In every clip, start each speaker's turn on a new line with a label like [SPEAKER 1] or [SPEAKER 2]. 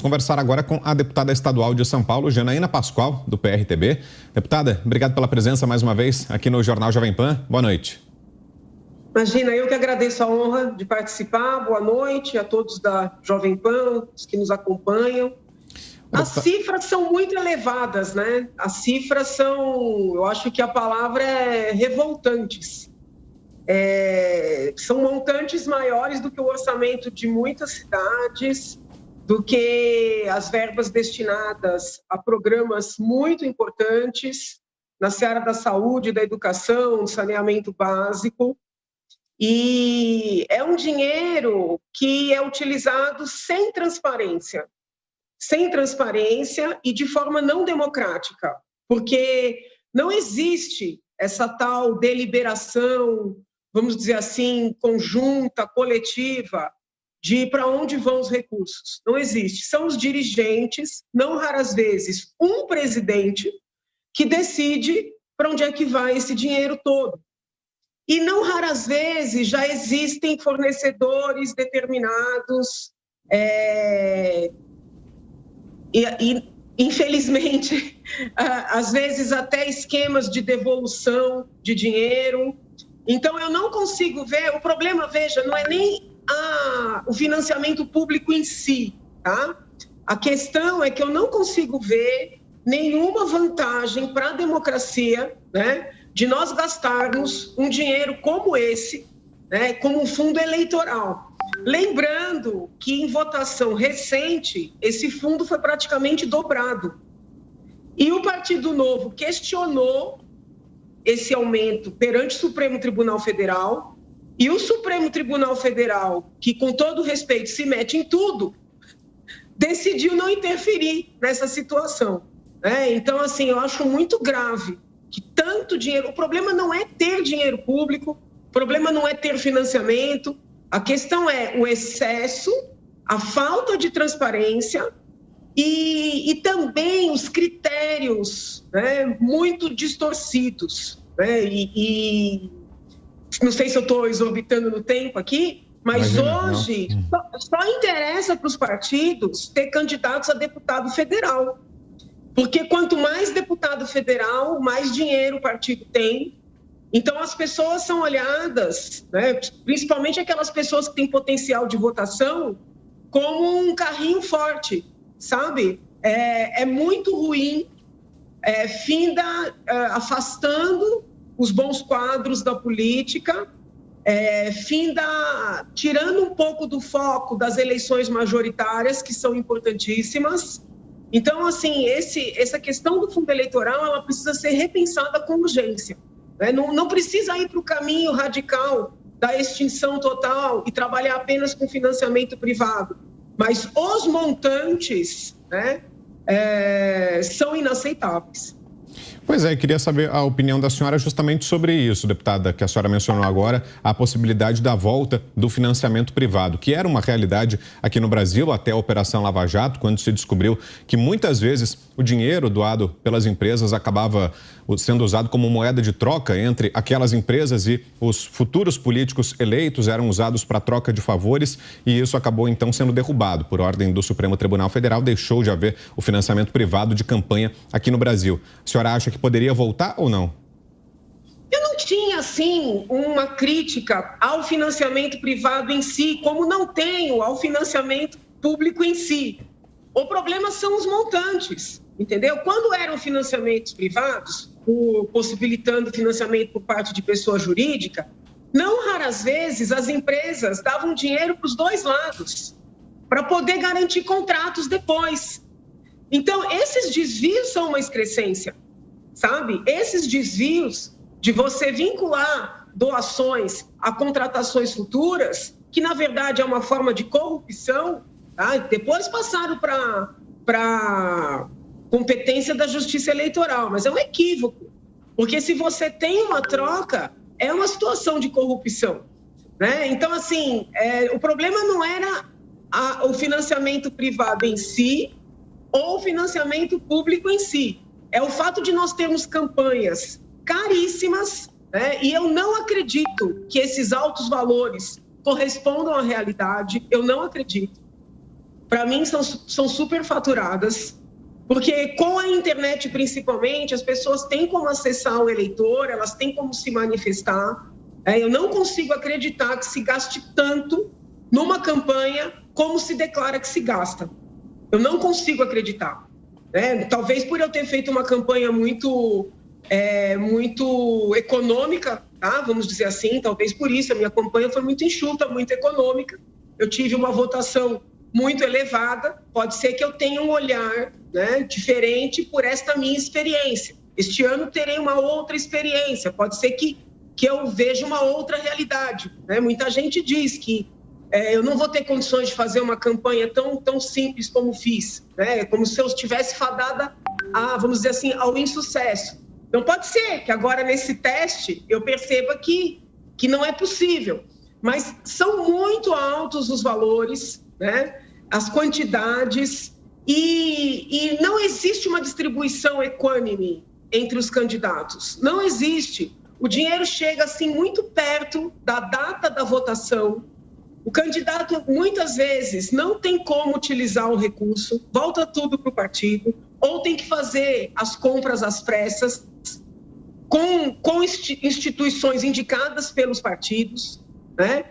[SPEAKER 1] Conversar agora com a deputada estadual de São Paulo, Janaína Pascoal, do PRTB. Deputada, obrigado pela presença mais uma vez aqui no Jornal Jovem Pan. Boa noite.
[SPEAKER 2] Imagina, eu que agradeço a honra de participar. Boa noite a todos da Jovem Pan, os que nos acompanham. As cifras são muito elevadas, né? As cifras são, eu acho que a palavra é revoltantes. São montantes maiores do que o orçamento de muitas cidades, do que as verbas destinadas a programas muito importantes na seara da saúde, da educação, do saneamento básico. E é um dinheiro que é utilizado sem transparência e de forma não democrática, porque não existe essa tal deliberação, vamos dizer assim, conjunta, coletiva, de para onde vão os recursos. Não existe. São os dirigentes, não raras vezes um presidente, que decide para onde é que vai esse dinheiro todo. E não raras vezes já existem fornecedores determinados, infelizmente, às vezes até esquemas de devolução de dinheiro. Então, eu não consigo ver, o problema, veja, não é nem o financiamento público em si, tá? A questão é que eu não consigo ver nenhuma vantagem para a democracia, né, de nós gastarmos um dinheiro como esse, né, como um fundo eleitoral. Lembrando que em votação recente, esse fundo foi praticamente dobrado. E o Partido Novo questionou esse aumento perante o Supremo Tribunal Federal, e o Supremo Tribunal Federal, que com todo respeito se mete em tudo, decidiu não interferir nessa situação. Então, assim, eu acho muito grave que tanto dinheiro... O problema não é ter dinheiro público, o problema não é ter financiamento, a questão é o excesso, a falta de transparência e também os critérios, né, muito distorcidos, né, não sei se eu estou exorbitando no tempo aqui, mas hoje só interessa para os partidos ter candidatos a deputado federal. Porque quanto mais deputado federal, mais dinheiro o partido tem. Então, as pessoas são olhadas, né, principalmente aquelas pessoas que têm potencial de votação, como um carrinho forte, sabe? É muito ruim, finda afastando os bons quadros da política, finda tirando um pouco do foco das eleições majoritárias, que são importantíssimas. Então, assim, essa questão do fundo eleitoral, ela precisa ser repensada com urgência. Né? Não precisa ir para o caminho radical da extinção total e trabalhar apenas com financiamento privado, mas os montantes, né, são inaceitáveis.
[SPEAKER 1] Pois é, eu queria saber a opinião da senhora justamente sobre isso, deputada, que a senhora mencionou agora, a possibilidade da volta do financiamento privado, que era uma realidade aqui no Brasil até a Operação Lava Jato, quando se descobriu que muitas vezes o dinheiro doado pelas empresas acabava sendo usado como moeda de troca entre aquelas empresas e os futuros políticos eleitos, eram usados para troca de favores, e isso acabou então sendo derrubado por ordem do Supremo Tribunal Federal, deixou de haver o financiamento privado de campanha aqui no Brasil. A senhora acha que poderia voltar ou não?
[SPEAKER 2] Eu não tinha, assim, uma crítica ao financiamento privado em si, como não tenho ao financiamento público em si. O problema são os montantes, entendeu? Quando eram financiamentos privados, possibilitando financiamento por parte de pessoa jurídica, não raras vezes as empresas davam dinheiro para os dois lados, para poder garantir contratos depois. Então, esses desvios são uma excrescência, sabe? Esses desvios de você vincular doações a contratações futuras, que na verdade é uma forma de corrupção, tá? Depois passaram para competência da Justiça Eleitoral, mas é um equívoco, porque se você tem uma troca, é uma situação de corrupção, né? Então, assim, o problema não era o financiamento privado em si ou o financiamento público em si. É o fato de nós termos campanhas caríssimas, né? E eu não acredito que esses altos valores correspondam à realidade, eu não acredito. para mim, são superfaturadas, porque com a internet, principalmente, as pessoas têm como acessar o eleitor, elas têm como se manifestar. Eu não consigo acreditar que se gaste tanto numa campanha como se declara que se gasta. Eu não consigo acreditar. Talvez por eu ter feito uma campanha muito econômica, tá? Vamos dizer assim, talvez por isso a minha campanha foi muito enxuta, muito econômica. Eu tive uma votação muito elevada, pode ser que eu tenha um olhar, né, diferente por esta minha experiência. Este ano terei uma outra experiência, pode ser que eu veja uma outra realidade, né? Muita gente diz que eu não vou ter condições de fazer uma campanha tão simples como fiz, né? Como se eu estivesse fadada vamos dizer assim, ao insucesso. Então pode ser que agora nesse teste eu perceba que não é possível, mas são muito altos os valores, né? As quantidades, e não existe uma distribuição equânime entre os candidatos. Não existe. O dinheiro chega assim muito perto da data da votação. O candidato muitas vezes não tem como utilizar o recurso, volta tudo para o partido, ou tem que fazer as compras às pressas com instituições indicadas pelos partidos, né?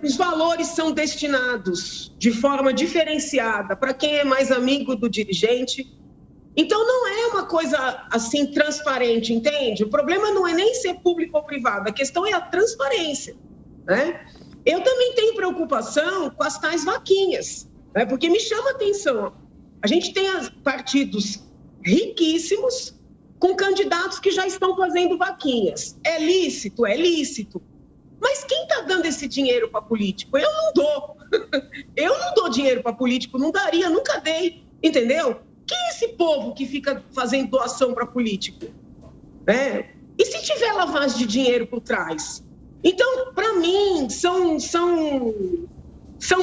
[SPEAKER 2] Os valores são destinados de forma diferenciada para quem é mais amigo do dirigente. Então, não é uma coisa assim transparente, entende? O problema não é nem ser público ou privado, a questão é a transparência, né? Eu também tenho preocupação com as tais vaquinhas, né? Porque me chama a atenção. A gente tem partidos riquíssimos com candidatos que já estão fazendo vaquinhas. É lícito? É lícito. Mas quem está dando esse dinheiro para político? Eu não dou. Eu não dou dinheiro para político, não daria, nunca dei, entendeu? Quem é esse povo que fica fazendo doação para político? E se tiver lavagem de dinheiro por trás? Então, para mim, são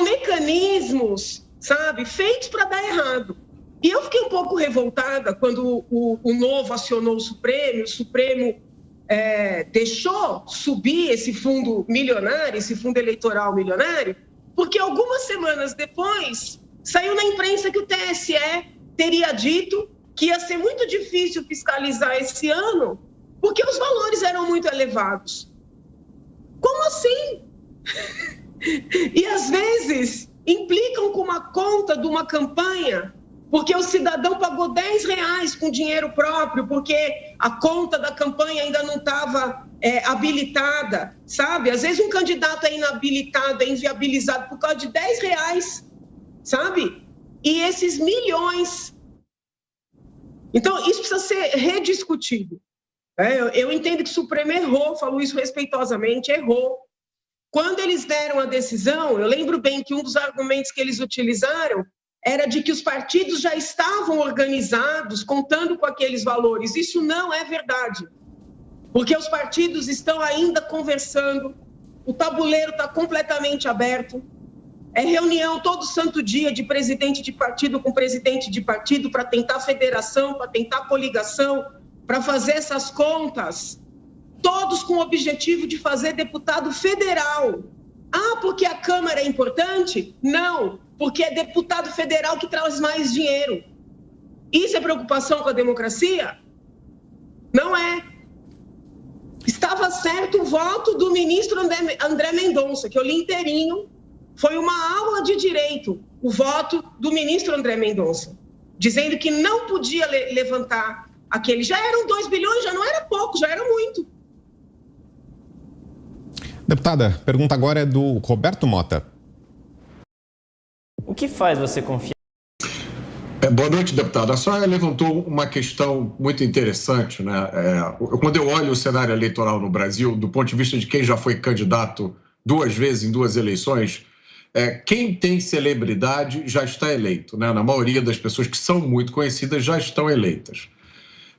[SPEAKER 2] mecanismos, sabe, feitos para dar errado. E eu fiquei um pouco revoltada quando o Novo acionou o Supremo deixou subir esse fundo milionário, esse fundo eleitoral milionário, porque algumas semanas depois saiu na imprensa que o TSE teria dito que ia ser muito difícil fiscalizar esse ano, porque os valores eram muito elevados. Como assim? E às vezes implicam com uma conta de uma campanha, porque o cidadão pagou R$10 com dinheiro próprio, porque a conta da campanha ainda não estava habilitada, sabe? Às vezes um candidato é inabilitado, é inviabilizado por causa de R$10, sabe? E esses milhões. Então, isso precisa ser rediscutido. Eu entendo que o Supremo errou, falo isso respeitosamente, errou. Quando eles deram a decisão, eu lembro bem que um dos argumentos que eles utilizaram era de que os partidos já estavam organizados, contando com aqueles valores. Isso não é verdade, porque os partidos estão ainda conversando, o tabuleiro está completamente aberto, é reunião todo santo dia de presidente de partido com presidente de partido para tentar federação, para tentar coligação, para fazer essas contas, todos com o objetivo de fazer deputado federal. Porque a Câmara é importante? Não, porque é deputado federal que traz mais dinheiro. Isso é preocupação com a democracia? Não é. Estava certo o voto do ministro André Mendonça, que eu li inteirinho, foi uma aula de direito, o voto do ministro André Mendonça, dizendo que não podia levantar aquele. Já eram 2 bilhões, já não era pouco, já era muito.
[SPEAKER 1] Deputada, a pergunta agora é do Roberto Mota.
[SPEAKER 3] O que faz você confiar?
[SPEAKER 4] Boa noite, deputada. A senhora levantou uma questão muito interessante, né? Quando eu olho o cenário eleitoral no Brasil, do ponto de vista de quem já foi candidato 2 vezes em 2 eleições, quem tem celebridade já está eleito, né? Na maioria das pessoas que são muito conhecidas já estão eleitas.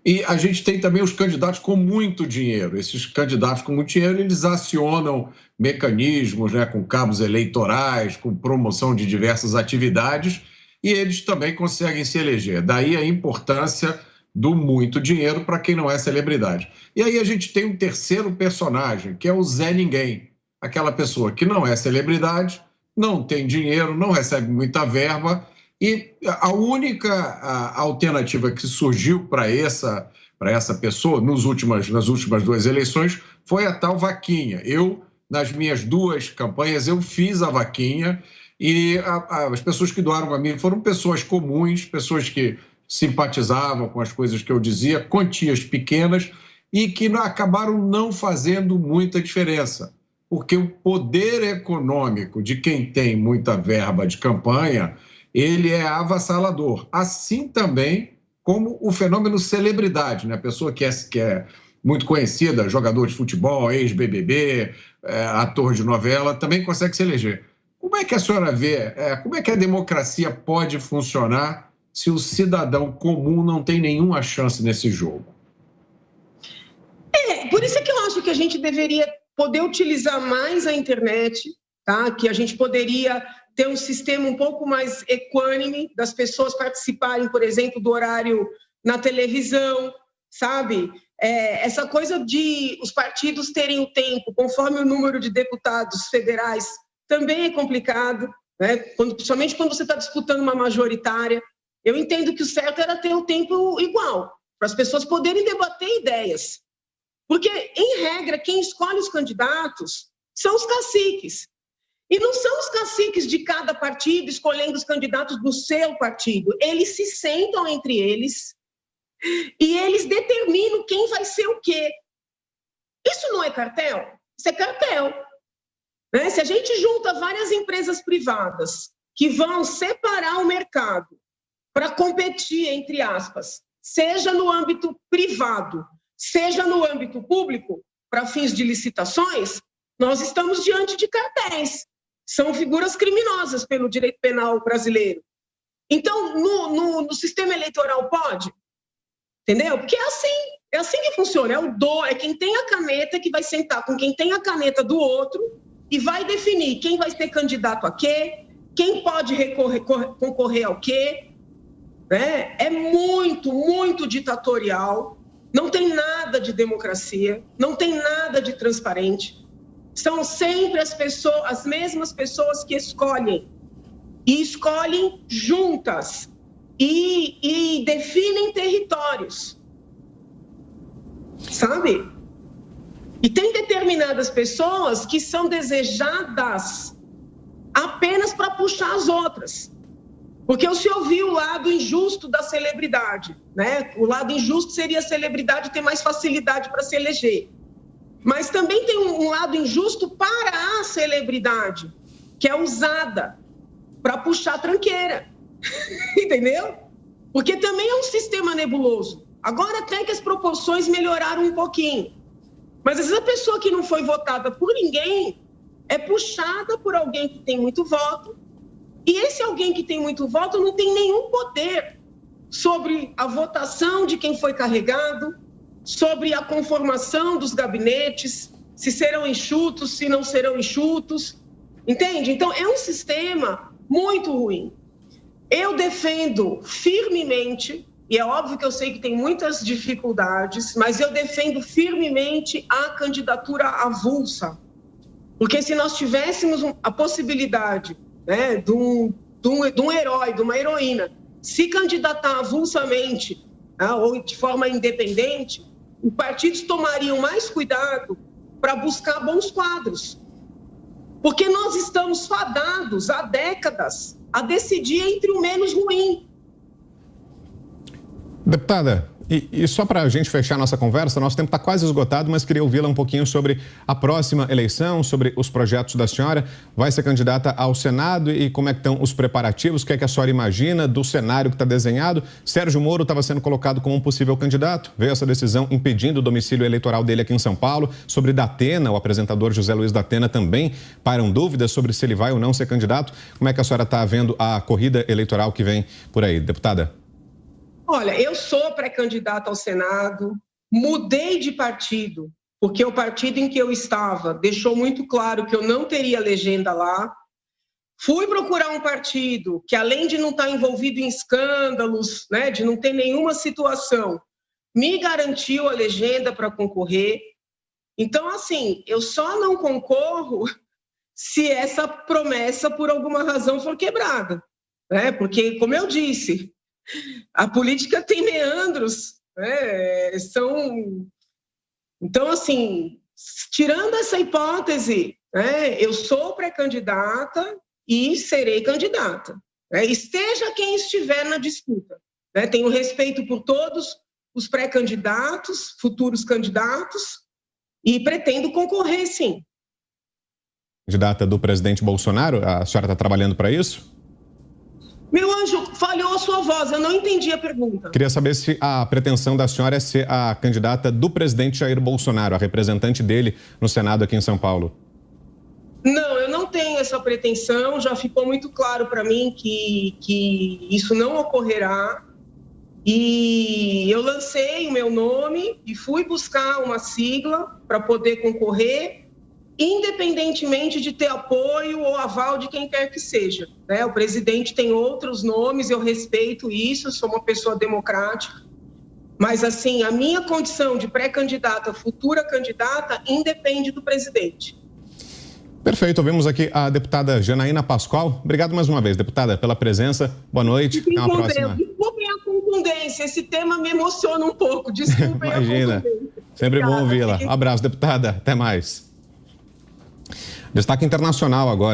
[SPEAKER 4] E a gente tem também os candidatos com muito dinheiro. Esses candidatos com muito dinheiro, eles acionam mecanismos, né, com cabos eleitorais, com promoção de diversas atividades, e eles também conseguem se eleger. Daí a importância do muito dinheiro para quem não é celebridade. E aí a gente tem um terceiro personagem, que é o Zé Ninguém, aquela pessoa que não é celebridade, não tem dinheiro, não recebe muita verba, e a única alternativa que surgiu para essa pessoa nas últimas 2 eleições foi a tal vaquinha. Nas minhas 2 campanhas, eu fiz a vaquinha e as pessoas que doaram a mim foram pessoas comuns, pessoas que simpatizavam com as coisas que eu dizia, quantias pequenas e que acabaram não fazendo muita diferença, porque o poder econômico de quem tem muita verba de campanha, ele é avassalador. Assim também como o fenômeno celebridade, né? A pessoa que é muito conhecida, jogador de futebol, ex-BBB, ator de novela, também consegue se eleger. Como é que a senhora vê, como é que a democracia pode funcionar se o cidadão comum não tem nenhuma chance nesse jogo?
[SPEAKER 2] Por isso é que eu acho que a gente deveria poder utilizar mais a internet, tá? Que a gente poderia ter um sistema um pouco mais equânime das pessoas participarem, por exemplo, do horário na televisão, sabe? Essa coisa de os partidos terem o tempo conforme o número de deputados federais também é complicado, né? Principalmente quando você está disputando uma majoritária. Eu entendo que o certo era ter o tempo igual, para as pessoas poderem debater ideias. Porque, em regra, quem escolhe os candidatos são os caciques. E não são os caciques de cada partido escolhendo os candidatos do seu partido. Eles se sentam entre eles e eles determinam quem vai ser o quê. Isso não é cartel? Isso é cartel. Né? Se a gente junta várias empresas privadas que vão separar o mercado para competir, entre aspas, seja no âmbito privado, seja no âmbito público, para fins de licitações, nós estamos diante de cartéis. São figuras criminosas pelo direito penal brasileiro. Então, no sistema eleitoral pode? Entendeu? Porque é assim que funciona. É quem tem a caneta que vai sentar com quem tem a caneta do outro e vai definir quem vai ser candidato a quê, quem pode concorrer ao quê. Né? É muito, muito ditatorial. Não tem nada de democracia, não tem nada de transparente. São sempre as mesmas pessoas que escolhem. E escolhem juntas. E definem territórios. Sabe? E tem determinadas pessoas que são desejadas apenas para puxar as outras. Porque você ouviu o lado injusto da celebridade, né? O lado injusto seria a celebridade ter mais facilidade para se eleger. Mas também tem um lado injusto para a celebridade, que é usada para puxar a tranqueira. Entendeu? Porque também é um sistema nebuloso. Agora até que as proporções melhoraram um pouquinho. Mas às vezes a pessoa que não foi votada por ninguém é puxada por alguém que tem muito voto. E esse alguém que tem muito voto não tem nenhum poder sobre a votação de quem foi carregado, sobre a conformação dos gabinetes, se serão enxutos, se não serão enxutos. Entende? Então, é um sistema muito ruim. Eu defendo firmemente, e é óbvio que eu sei que tem muitas dificuldades, mas eu defendo firmemente a candidatura avulsa. Porque se nós tivéssemos a possibilidade, né, de um herói, de uma heroína, se candidatar avulsamente, né, ou de forma independente, os partidos tomariam mais cuidado para buscar bons quadros. Porque nós estamos fadados há décadas a decidir entre o menos ruim.
[SPEAKER 1] Deputada, e só para a gente fechar nossa conversa, nosso tempo está quase esgotado, mas queria ouvi-la um pouquinho sobre a próxima eleição, sobre os projetos da senhora. Vai ser candidata ao Senado e como é que estão os preparativos? O que é que a senhora imagina do cenário que está desenhado? Sérgio Moro estava sendo colocado como um possível candidato. Veio essa decisão impedindo o domicílio eleitoral dele aqui em São Paulo. Sobre Datena, o apresentador José Luiz Datena também pairam dúvidas sobre se ele vai ou não ser candidato. Como é que a senhora está vendo a corrida eleitoral que vem por aí, deputada?
[SPEAKER 2] Olha, eu sou pré-candidata ao Senado, mudei de partido, porque o partido em que eu estava deixou muito claro que eu não teria legenda lá. Fui procurar um partido que, além de não estar envolvido em escândalos, né, de não ter nenhuma situação, me garantiu a legenda para concorrer. Então, assim, eu só não concorro se essa promessa, por alguma razão, for quebrada. Né? Porque, como eu disse, a política tem meandros, né? Então, assim, tirando essa hipótese, né, eu sou pré-candidata e serei candidata. Né? Esteja quem estiver na disputa. Né? Tenho respeito por todos os pré-candidatos, futuros candidatos, e pretendo concorrer, sim.
[SPEAKER 1] Candidata do presidente Bolsonaro, a senhora está trabalhando para isso?
[SPEAKER 2] Meu anjo, falhou a sua voz, eu não entendi a pergunta.
[SPEAKER 1] Queria saber se a pretensão da senhora é ser a candidata do presidente Jair Bolsonaro, a representante dele no Senado aqui em São Paulo.
[SPEAKER 2] Não, eu não tenho essa pretensão, já ficou muito claro para mim que isso não ocorrerá. E eu lancei o meu nome e fui buscar uma sigla para poder concorrer, independentemente de ter apoio ou aval de quem quer que seja. Né? O presidente tem outros nomes, eu respeito isso, sou uma pessoa democrática. Mas, assim, a minha condição de pré-candidata, futura candidata, independe do presidente.
[SPEAKER 1] Perfeito, ouvimos aqui a deputada Janaína Pascoal. Obrigado mais uma vez, deputada, pela presença. Boa noite. Até uma próxima.
[SPEAKER 2] Desculpem a contundência, esse tema me emociona um pouco. Desculpem.
[SPEAKER 1] Imagina, sempre bom ouvi-la. Um abraço, deputada. Até mais. Destaque internacional agora.